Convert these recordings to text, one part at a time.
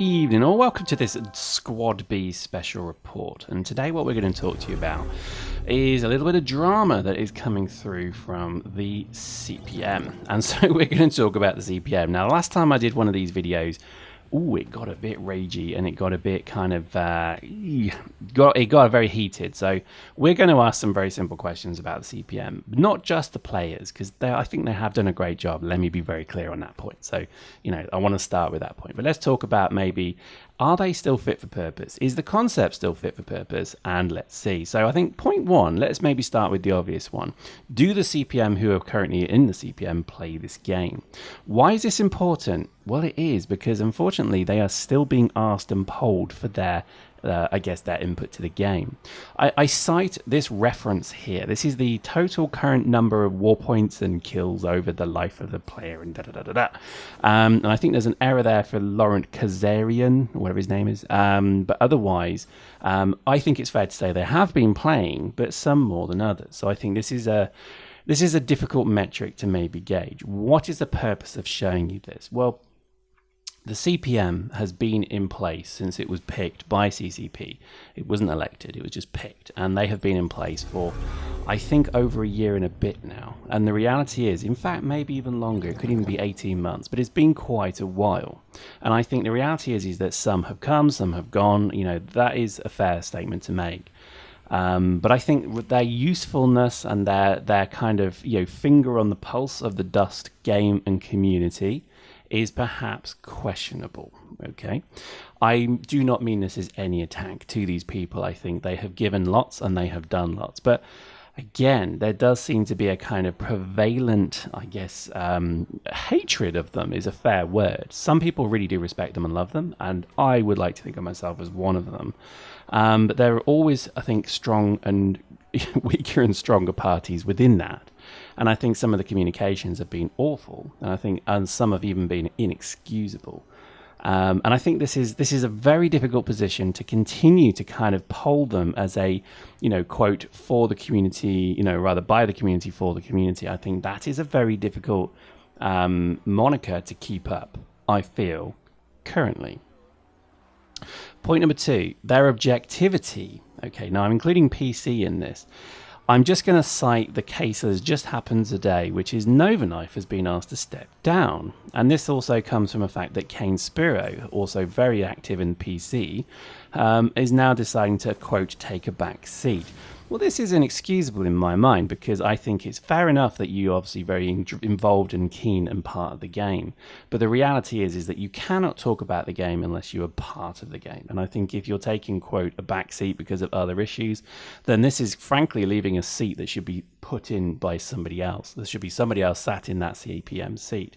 evening, or welcome to this SquadB special report. And today what we're going to talk to you about is a little bit of drama that is coming through from the CPM. And so we're going to talk about the CPM. Now, last time I did one of these videos, it got a bit ragey and it got a bit kind of it got very heated. So we're going to ask some very simple questions about the CPM, not just the players, because I think they have done a great job. Let me be very clear on that point. So, I want to start with that point. But let's talk about maybe, are they still fit for purpose? Is the concept still fit for purpose? And let's see. So I think point one, let's maybe start with the obvious one. Do the CPM who are currently in the CPM play this game? Why is this important? Well, it is because unfortunately they are still being asked and polled for their their input to the game. I cite this reference here. This is the total current number of war points and kills over the life of the player and and I think there's an error there for Laurent Kazarian, whatever his name is. But otherwise, I think it's fair to say they have been playing, but some more than others. So I think this is a difficult metric to maybe gauge. What is the purpose of showing you this? Well, the CPM has been in place since it was picked by CCP. It wasn't elected, it was just picked. And they have been in place for, I think, over a year and a bit now. And the reality is, in fact, maybe even longer. It could even be 18 months, but it's been quite a while. And I think the reality is that some have come, some have gone. That is a fair statement to make. But I think with their usefulness and their kind of finger on the pulse of the Dust game and community is perhaps questionable. Okay, I do not mean this as any attack to these people. I think they have given lots and they have done lots, but again, there does seem to be a kind of prevalent, hatred of them is a fair word. Some people really do respect them and love them, and I would like to think of myself as one of them. But there are always, I think, strong and weaker and stronger parties within that. And I think some of the communications have been awful, and some have even been inexcusable. And I think this is a very difficult position to continue to kind of poll them as a, quote, for the community, rather by the community, for the community. I think that is a very difficult moniker to keep up, I feel, currently. Point number two, their objectivity. Okay, now I'm including PC in this. I'm just going to cite the case that has just happened today, which is Nova Knife has been asked to step down. And this also comes from the fact that Kane Spiro, also very active in PC, is now deciding to, quote, take a back seat. Well, this is inexcusable in my mind, because I think it's fair enough that you're obviously very involved and keen and part of the game. But the reality is that you cannot talk about the game unless you are part of the game. And I think if you're taking, quote, a back seat because of other issues, then this is frankly leaving a seat that should be put in by somebody else. There should be somebody else sat in that CPM seat.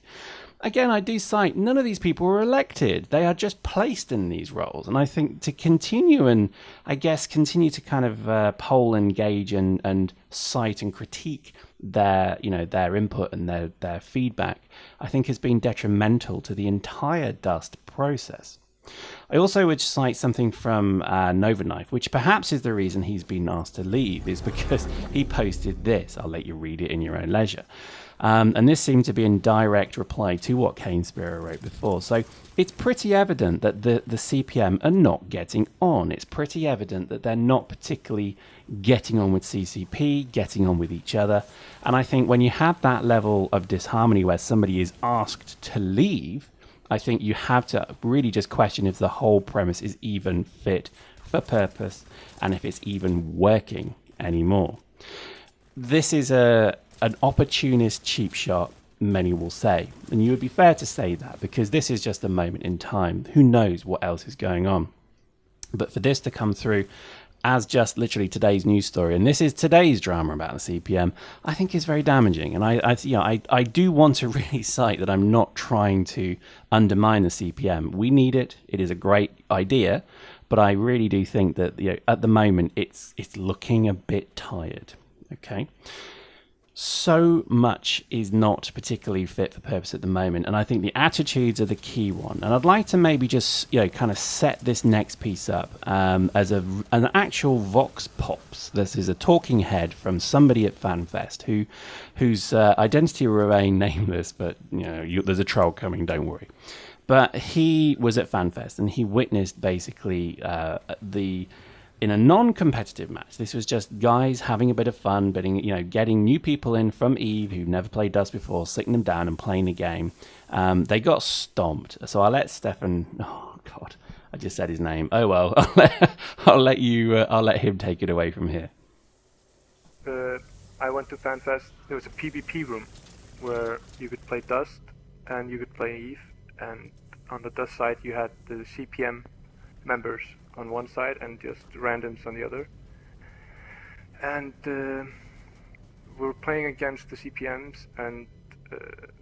Again, I do cite, none of these people were elected. They are just placed in these roles. And I think to continue and, continue to kind of poll, engage and cite and critique their input and their feedback, I think has been detrimental to the entire Dust process. I also would cite something from Nova Knife, which perhaps is the reason he's been asked to leave, is because he posted this. I'll let you read it in your own leisure. And this seemed to be in direct reply to what Kane Spiro wrote before. So it's pretty evident that the CPM are not getting on. It's pretty evident that they're not particularly getting on with CCP, getting on with each other. And I think when you have that level of disharmony where somebody is asked to leave, I think you have to really just question if the whole premise is even fit for purpose and if it's even working anymore. This is an opportunist cheap shot, many will say. And you would be fair to say that, because this is just a moment in time. Who knows what else is going on? But for this to come through as just literally today's news story, and this is today's drama about the CPM, I think is very damaging. And I do want to really cite that I'm not trying to undermine the CPM. We need it. It is a great idea, but I really do think that at the moment it's looking a bit tired. Okay. So much is not particularly fit for purpose at the moment, and I think the attitudes are the key one. And I'd like to maybe just kind of set this next piece up as an actual vox pops. This is a talking head from somebody at FanFest whose identity will remain nameless, but there's a troll coming, don't worry. But he was at FanFest and he witnessed basically in a non-competitive match. This was just guys having a bit of fun, getting new people in from EVE who've never played Dust before, sitting them down and playing the game. They got stomped. So I'll let Stefan. Oh God, I just said his name. Oh well, I'll let him take it away from here. I went to FanFest. There was a PvP room where you could play Dust and you could play EVE. And on the Dust side, you had the CPM members on one side and just randoms on the other. And we were playing against the CPMs, and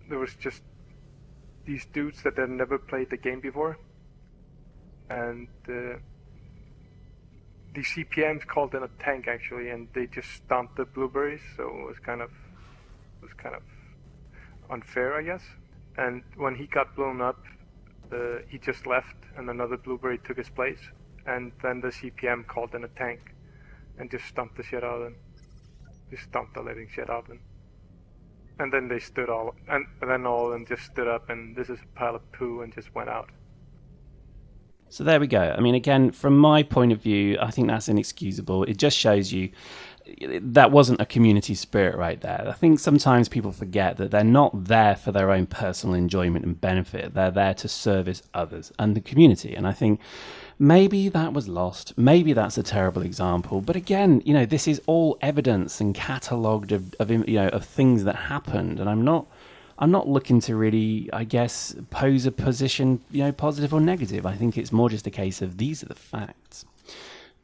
there was just these dudes that had never played the game before. And the CPMs called in a tank actually, and they just stomped the blueberries. So it was kind of unfair, I guess. And when he got blown up, he just left, and another blueberry took his place. And then the CPM called in a tank, and just stomped the shit out of him. Just stomped the living shit out of him. And then they stood all, and then all of them just stood up, and this is a pile of poo, and just went out. So there we go. I mean, again, from my point of view, I think that's inexcusable. It just shows you that wasn't a community spirit right there. I think sometimes people forget that they're not there for their own personal enjoyment and benefit. They're there to service others and the community. And I think maybe that was lost. Maybe that's a terrible example. But again, this is all evidence and catalogued of things that happened. And I'm not looking to really, I guess, pose a position, positive or negative. I think it's more just a case of these are the facts.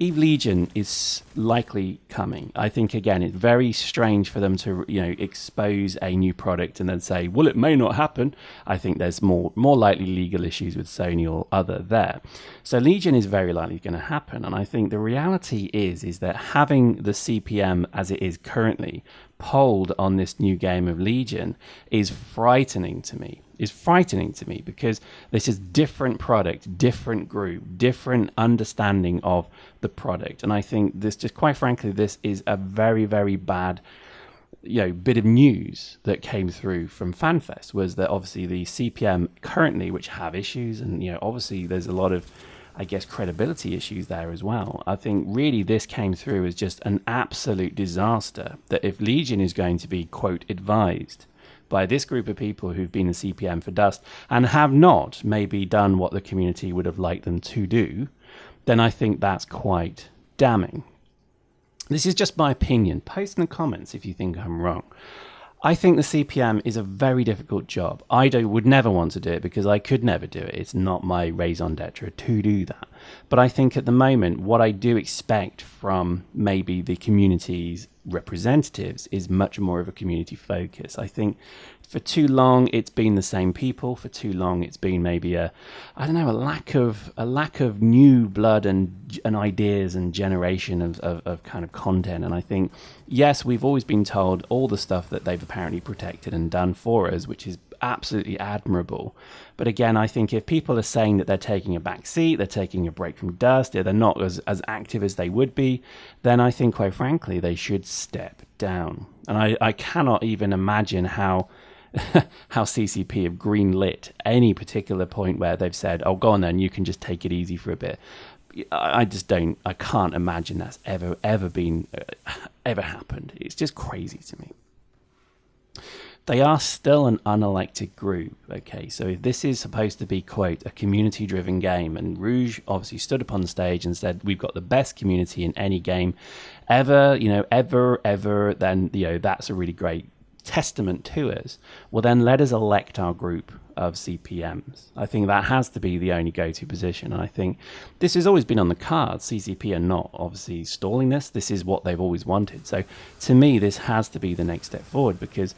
EVE Legion is likely coming. I think, again, it's very strange for them to, expose a new product and then say, well, it may not happen. I think there's more likely legal issues with Sony or other there. So Legion is very likely going to happen. And I think the reality is that having the CPM as it is currently polled on this new game of Legion is frightening to me. Because this is different product, different group, different understanding of the product. And I think this, just quite frankly, this is a very, very bad bit of news that came through from FanFest, was that obviously the CPM currently, which have issues, and obviously there's a lot of, I guess, credibility issues there as well. I think really this came through as just an absolute disaster, that if Legion is going to be, quote, advised by this group of people who've been in CPM for Dust and have not maybe done what the community would have liked them to do, then I think that's quite damning. This is just my opinion. Post in the comments if you think I'm wrong. I think the CPM is a very difficult job. I would never want to do it because I could never do it. It's not my raison d'etre to do that. But I think at the moment, what I do expect from maybe the community's representatives is much more of a community focus. I think for too long it's been the same people. For too long it's been maybe a lack of new blood and ideas and generation of kind of content. And I think, yes, we've always been told all the stuff that they've apparently protected and done for us, which is absolutely admirable. But again, I think if people are saying that they're taking a back seat, they're taking a break from Dust, they're not as active as they would be, then I think, quite frankly, they should step down. And I cannot even imagine how CCP have greenlit any particular point where they've said, oh, go on then, you can just take it easy for a bit. I can't imagine that's ever happened. It's just crazy to me. They are still an unelected group, okay? So if this is supposed to be, quote, a community-driven game, and Rouge obviously stood up on stage and said, we've got the best community in any game ever, then, that's a really great testament to us. Well, then let us elect our group of CPMs. I think that has to be the only go-to position. And I think this has always been on the cards. CCP are not obviously stalling this. This is what they've always wanted. So to me, this has to be the next step forward, because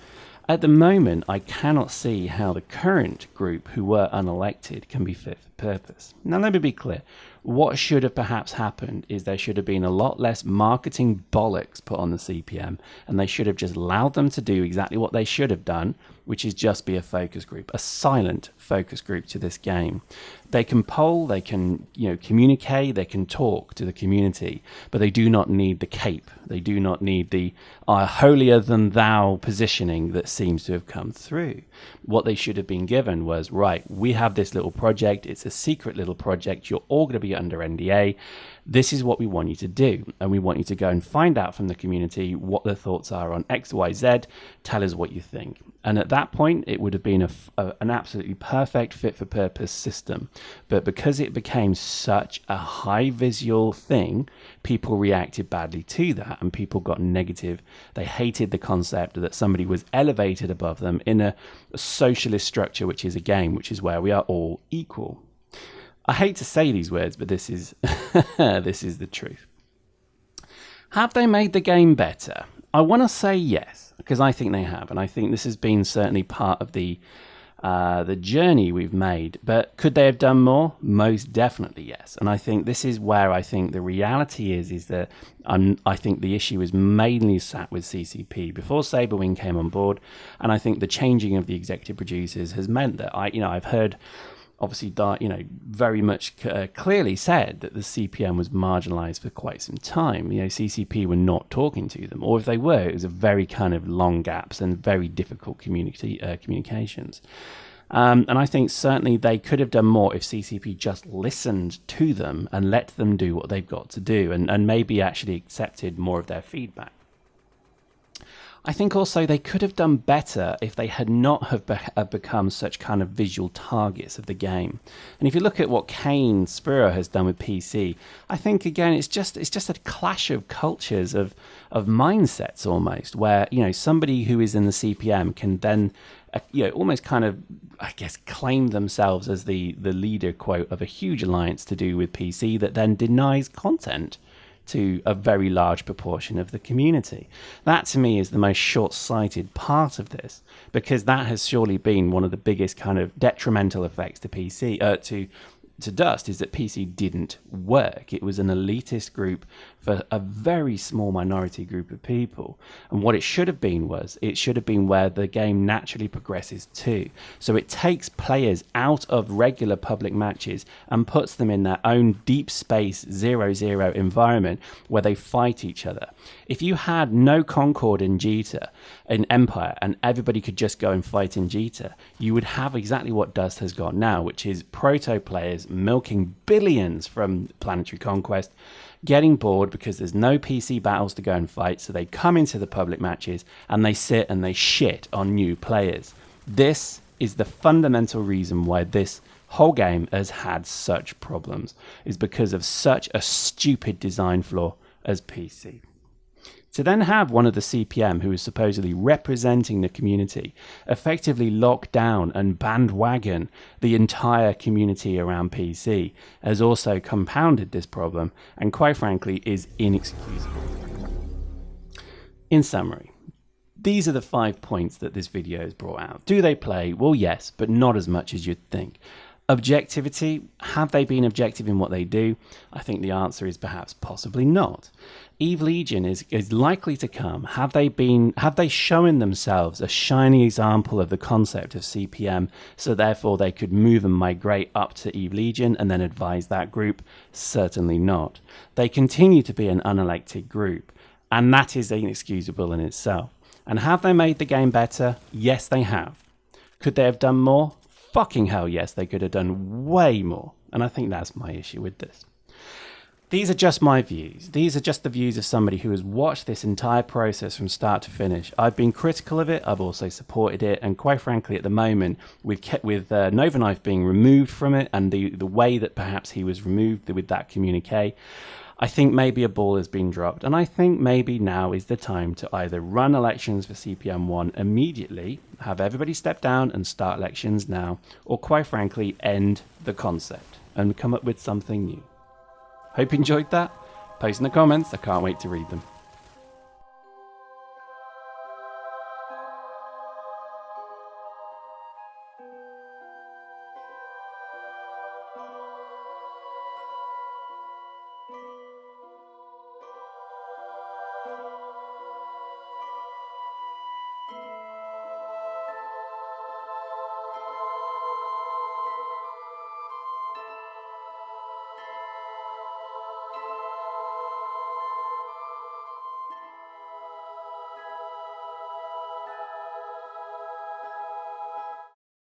at the moment, I cannot see how the current group who were unelected can be fit for purpose. Now, let me be clear. What should have perhaps happened is there should have been a lot less marketing bollocks put on the CPM, and they should have just allowed them to do exactly what they should have done, which is just be a focus group, a silent focus group to this game. They can poll, they can communicate, they can talk to the community, but they do not need the cape. They do not need the holier than thou positioning that seems to have come through. What they should have been given was, right, we have this little project, it's a secret little project, you're all going to be under NDA. This is what we want you to do, and we want you to go and find out from the community what their thoughts are on X, Y, Z. Tell us what you think. And at that point, it would have been an absolutely perfect fit-for-purpose system. But because it became such a high visual thing, people reacted badly to that, and people got negative. They hated the concept that somebody was elevated above them in a socialist structure, which is a game, which is where we are all equal. I hate to say these words, but this is this is the truth. Have they made the game better? I want to say yes, because I think they have, and I think this has been certainly part of the journey we've made. But could they have done more? Most definitely yes. And I think this is where I think the reality is that I think the issue is mainly sat with CCP before Saberwing came on board, and I think the changing of the executive producers has meant that I've heard. Obviously, very much clearly said that the CPM was marginalized for quite some time. CCP were not talking to them, or if they were, it was a very kind of long gaps and very difficult communications. And I think certainly they could have done more if CCP just listened to them and let them do what they've got to do, and maybe actually accepted more of their feedback. I think also they could have done better if they had not have become such kind of visual targets of the game. And if you look at what Kane Spiro has done with PC, I think again it's just a clash of cultures of mindsets almost, where somebody who is in the CPM can then almost kind of, I guess, claim themselves as the leader, quote, of a huge alliance to do with PC that then denies content to a very large proportion of the community. That to me is the most short-sighted part of this, because that has surely been one of the biggest kind of detrimental effects to PC, to Dust, is that PC didn't work. It was an elitist group for a very small minority group of people. And what it should have been where the game naturally progresses to. So it takes players out of regular public matches and puts them in their own deep space 0-0 environment where they fight each other. If you had no Concord in Jita, in Empire, and everybody could just go and fight in Jita, you would have exactly what Dust has got now, which is proto players milking billions from Planetary Conquest, getting bored because there's no PC battles to go and fight, so they come into the public matches and they sit and they shit on new players. This is the fundamental reason why this whole game has had such problems, is because of such a stupid design flaw as PC. To then have one of the CPM, who is supposedly representing the community, effectively lock down and bandwagon the entire community around PC has also compounded this problem, and quite frankly is inexcusable. In summary, these are the 5 points that this video has brought out. Do they play? Well, yes, but not as much as you'd think. Objectivity, have they been objective in what they do? I think the answer is perhaps possibly not. Eve Legion is likely to come. Have they shown themselves a shining example of the concept of CPM, so therefore they could move and migrate up to Eve Legion and then advise that group? Certainly not. They continue to be an unelected group, and that is inexcusable in itself. And have they made the game better? Yes, they have. Could they have done more? Fucking hell yes, they could have done way more. And I think that's my issue with this. These are just my views. These are just the views of somebody who has watched this entire process from start to finish. I've been critical of it. I've also supported it. And quite frankly, at the moment, with Nova Knife being removed from it and the way that perhaps he was removed with that communique, I think maybe a ball has been dropped. And I think maybe now is the time to either run elections for CPM1 immediately, have everybody step down and start elections now, or quite frankly, end the concept and come up with something new. Hope you enjoyed that. Post in the comments. I can't wait to read them.